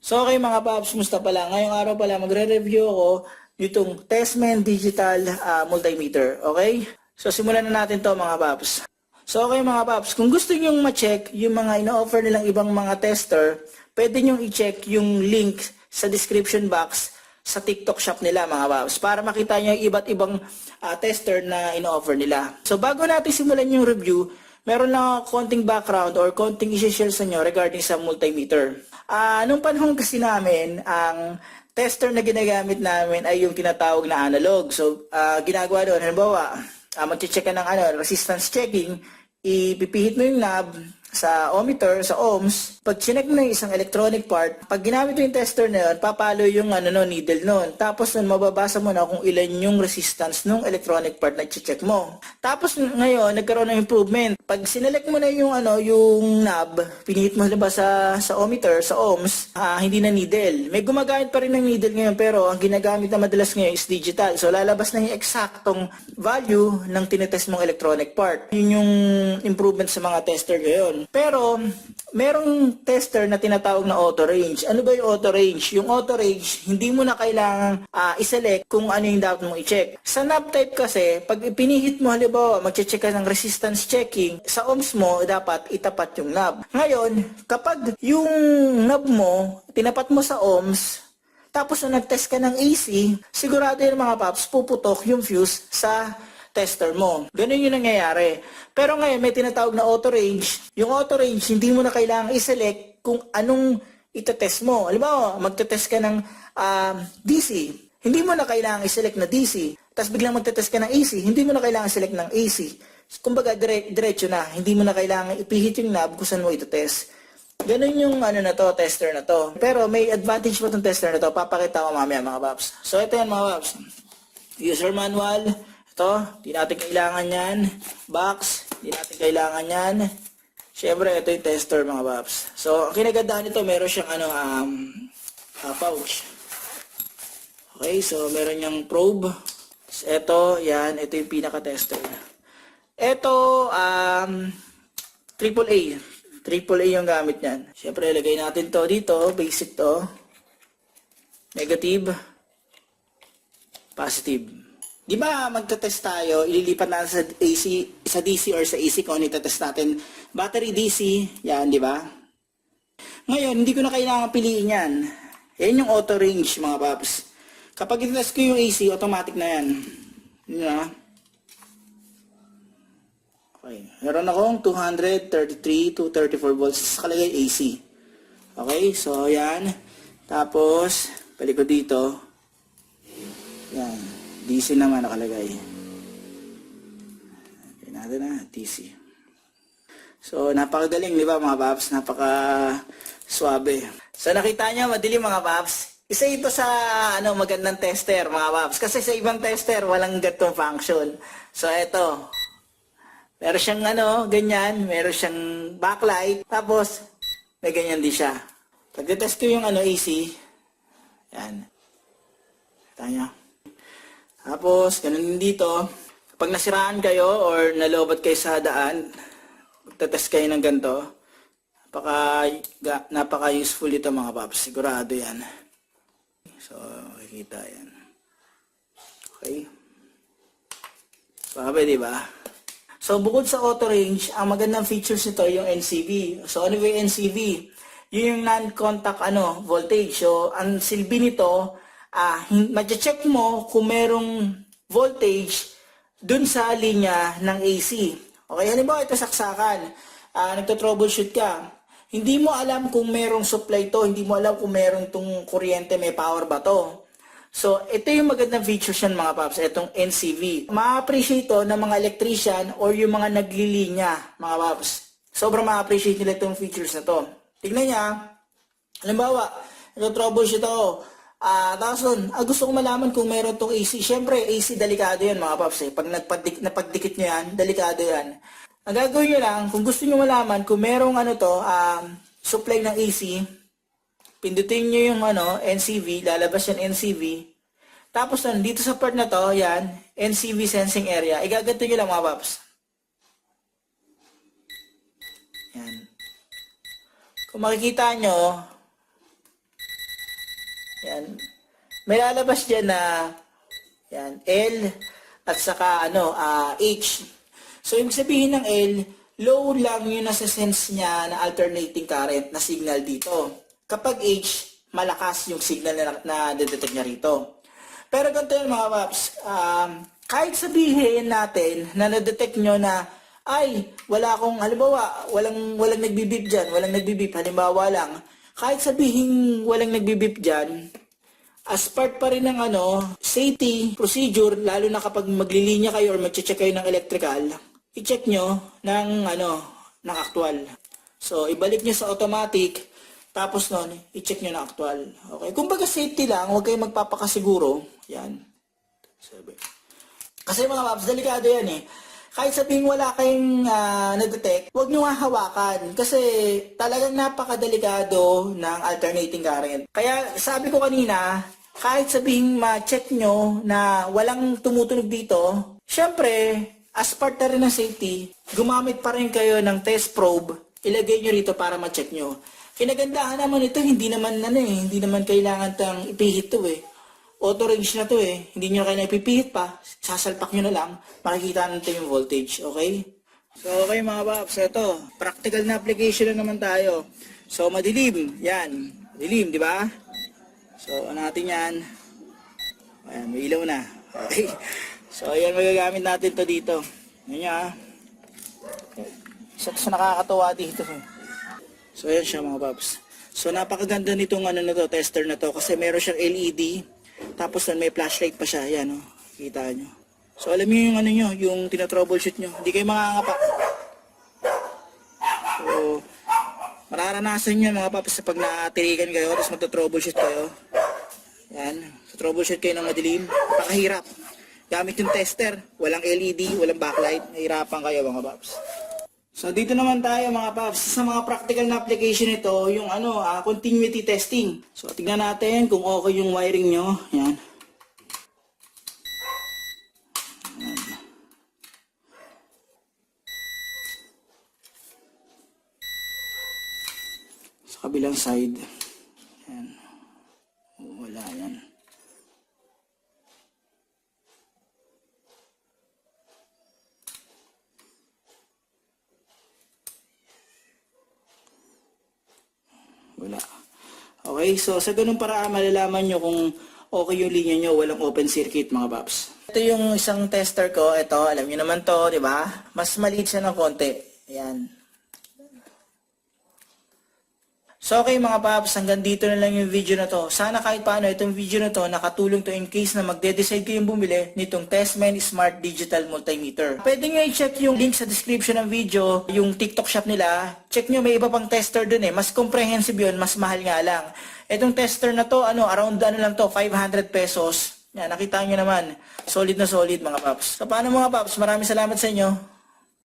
So okay mga paps, musta pala? Ngayong araw pala magre-review ako nitong Testman Digital Multimeter. Okay? So simulan na natin to mga paps. So okay mga paps, kung gusto nyo ma-check yung mga ino-offer nilang ibang mga tester, pwede nyo i-check yung link sa description box sa TikTok shop nila mga paps para makita nyo yung iba't ibang tester na ino-offer nila. So bago natin simulan yung review, meron lang ako konting background or konting i-share sa inyo regarding sa multimeter. Nung panahon kasi namin, ang tester na ginagamit namin ay yung tinatawag na analog. So, ginagawa doon, halimbawa, mag-check ka ng resistance checking, ipipihit mo yung knob sa ohmmeter, sa ohms. Pag chinek mo yung isang electronic part, pag ginamit mo yung tester na yun, papalo yung needle nun. Tapos nun, mababasa mo na kung ilan yung resistance ng electronic part na check mo. Tapos ngayon, nagkaroon ng improvement. Pag sinelect mo na yung yung knob, pinihit mo ba sa ohmmeter, sa ohms, hindi na needle. May gumagamit pa rin ng needle ngayon, pero ang ginagamit na madalas ngayon is digital. So lalabas na yung eksaktong value ng tinetest mong electronic part. Yun yung improvement sa mga tester ngayon. Pero merong tester na tinatawag na auto range. Ano ba yung auto range? Yung auto range, hindi mo na kailangang i-select kung ano yung dapat mong i-check. Sa knob type kasi, pag pinihit mo, halimbawa, mag-check ka ng resistance checking, sa ohms mo, dapat itapat yung knob. Ngayon, kapag yung knob mo, tinapat mo sa ohms, tapos nung nag-test ka ng AC, sigurado yung mga paps, puputok yung fuse sa tester mo. Ganun yung nangyayari. Pero ngayon, may tinatawag na auto range. Yung auto range, hindi mo na kailangang i-select kung anong itetest mo. Halimbawa, magtetest ka ng DC. Hindi mo na kailangang i-select na DC. Tapos biglang magtetest ka ng AC. Hindi mo na kailangang i-select ng AC. Kumbaga, diretso na. Hindi mo na kailangang ipihit yung knob kung saan mo itetest. Ganun yung tester na to. Pero may advantage pa itong tester na to. Papakita ko mamaya mga paps. So ito yan mga paps. User manual. Ito, di natin kailangan yan. Box, di natin kailangan yan. Siyempre, ito yung tester mga paps. So, ang kinagandahan nito, meron siyang pouch. Okay, so meron niyang probe. So, ito yung pinaka-tester. Ito, AAA. AAA yung gamit niyan. Siyempre, ilagay natin to dito, basic to. Negative, positive. Di ba magte-test tayo, ililipat natin sa AC, sa DC or sa AC kung ano itetest natin. Battery DC, yan, di ba? Ngayon, hindi ko na kailangan piliin yan. Yan yung auto range, mga paps. Kapag itetest ko yung AC, automatic na yan. Yun na. Okay. Meron akong 233 to 34 volts sa kalagay AC. Okay, so yan. Tapos, balik ko dito. Yan. DC naman nakalagay. Tingnan natin na, DC. So, napakagaling, di ba mga paps? Napaka-swabe. So, nakita nyo, madilim mga paps. Isa ito sa magandang tester mga paps. Kasi sa ibang tester, walang gatong function. So, ito. Meron siyang ganyan. Meron siyang backlight. Tapos, may ganyan din siya. Pag-test ko yung AC. Yan. Kita nyo. Tapos, ganun din dito. Kapag nasiraan kayo or nalobat kayo sa daan, magtetest kayo ng ganito. Napaka-useful ito mga paps. Sigurado yan. So, makikita yan. Okay. Sabi, di ba? So, bukod sa auto range, ang magandang features nito yung NCV. So, ano ba yung NCV? Yun yung non-contact voltage. So, ang silbi nito, ma-check mo kung merong voltage dun sa linya ng AC. Okay, halimbawa ito saksakan, nagto-troubleshoot ka. Hindi mo alam kung merong supply to, hindi mo alam kung merong tong kuryente, may power ba to. So, ito yung magandang features yan mga paps, itong NCV. Ma-appreciate to ng mga electrician or yung mga naglilinya mga paps. Sobrang ma-appreciate nila itong features na to. Tignan niya, halimbawa, nagto-troubleshoot ako. Tapos gusto ko malaman kung meron tong AC. Siyempre, AC, delikado yan mga paps. Pag napagdikit nyo yan, delikado yan. Ang gagawin nyo lang, kung gusto nyo malaman kung merong supply ng AC, pindutin nyo yung NCV, lalabas yan NCV. Tapos dito sa part na to, yan, NCV sensing area. Igaganto nyo lang mga paps. Yan. Kung makikita nyo, Yan. May lalabas dyan na yan, L at saka H. So, ibig sabihin ng L, low lang yung nasa sense niya na alternating current na signal dito. Kapag H, malakas yung signal na detect niya rito. Pero ganito yun mga paps, kahit sabihin natin na na-detect nyo na ay, wala akong, halimbawa, walang nagbibip dyan, walang nagbibip, halimbawa lang, kahit sabihin walang nagbibip dyan, as part pa rin ng safety procedure, lalo na kapag maglilinya kayo or mag-check kayo ng electrical, i-check nyo ng actual. So, ibalik nyo sa automatic, tapos nun, i-check nyo na actual. Okay? Kumbaga safety lang, huwag kayong magpapakasiguro. Yan. Kasi mga paps, delikado yan eh. Kahit sabihin wala kayong na-detect, huwag nyo nga hawakan. Kasi talagang napakadelikado ng alternating current. Kaya sabi ko kanina, kahit sabihin ma-check nyo na walang tumutunog dito, syempre, as part na rin ng safety, gumamit pa rin kayo ng test probe, ilagay nyo rito para ma-check nyo. Kinagandahan naman ito, hindi naman kailangan tang ipihit to eh. Auto range na to eh. Hindi nyo kailangan ipipihit pa, sasalpak nyo na lang, makikita natin yung voltage, okay? So okay mga paps, ito, practical na application na naman tayo. So madilim, yan, madilim, di ba? So ano natin yan? Ayan, may ilaw na. Okay. So ayan, magagamit natin to dito. Yan nyo Isa sa nakakatuwa dito. So ayan siya mga paps. So napakaganda nitong tester na to kasi meron siyang LED. Tapos may flashlight pa siya. Ayan kita nyo. So alam niyo yung yung tina-troubleshoot nyo. Hindi kayo makangapa. So mararanasan nyo mga paps sa pag natirikan kayo tapos magta-troubleshoot kayo. Yan. So troubleshoot kayo ng madilim. Napakahirap. Gamit yung tester. Walang LED, walang backlight. Nahirapan kayo mga paps. So dito naman tayo mga paps, sa mga practical na application nito, yung continuity testing. So tingnan natin kung okay yung wiring nyo. Yan. Sa kabilang side. Yan. Wala yan. Wala. Okay, so sa ganung paraan malalaman nyo kung okay yung linya nyo, walang open circuit mga paps. Ito yung isang tester ko, ito, alam nyo naman to, di ba? Mas maliit siya ng konti. Ayan. So okay mga paps, hanggang dito na lang yung video na to. Sana kahit paano itong video na to nakatulong to in case na magde-decide kayong bumili nitong Testman Smart Digital Multimeter. Pwede nyo i-check yung link sa description ng video, yung TikTok shop nila. Check nyo, may iba pang tester dun eh. Mas comprehensive yun, mas mahal nga lang. Itong tester na to, around lang to, 500 pesos. Yan, nakita nyo naman. Solid na solid mga paps. So paano mga paps, maraming salamat sa inyo.